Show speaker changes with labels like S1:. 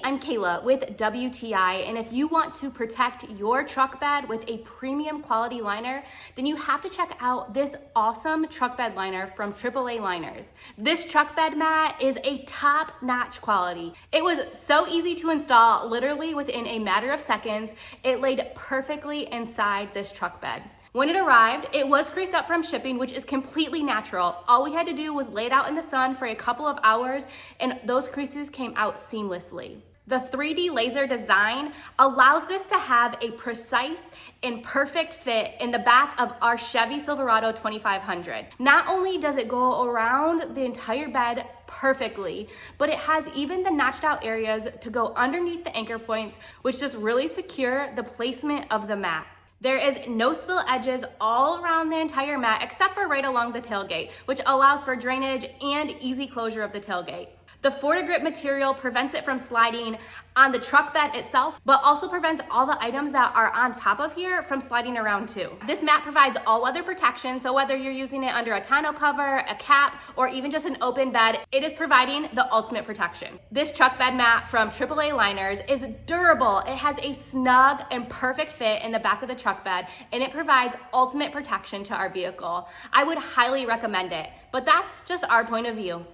S1: I'm Kayla with WTI, and if you want to protect your truck bed with a premium quality liner, then you have to check out this awesome truck bed liner from TripleAliners. This truck bed mat is a top-notch quality. It was so easy to install, literally within a matter of seconds. It laid perfectly inside this truck bed. When it arrived, it was creased up from shipping, which is completely natural. All we had to do was lay it out in the sun for a couple of hours, and those creases came out seamlessly. The 3D laser design allows this to have a precise and perfect fit in the back of our Chevy Silverado 2500. Not only does it go around the entire bed perfectly, but it has even the notched out areas to go underneath the anchor points, which just really secure the placement of the mat. There is no spill edges all around the entire mat except for right along the tailgate, which allows for drainage and easy closure of the tailgate. The FortiGrip material prevents it from sliding on the truck bed itself, but also prevents all the items that are on top of here from sliding around too. This mat provides all-weather protection, so whether you're using it under a tonneau cover, a cap, or even just an open bed, it is providing the ultimate protection. This truck bed mat from TripleAliners is durable. It has a snug and perfect fit in the back of the truck bed, and it provides ultimate protection to our vehicle. I would highly recommend it, but that's just our point of view.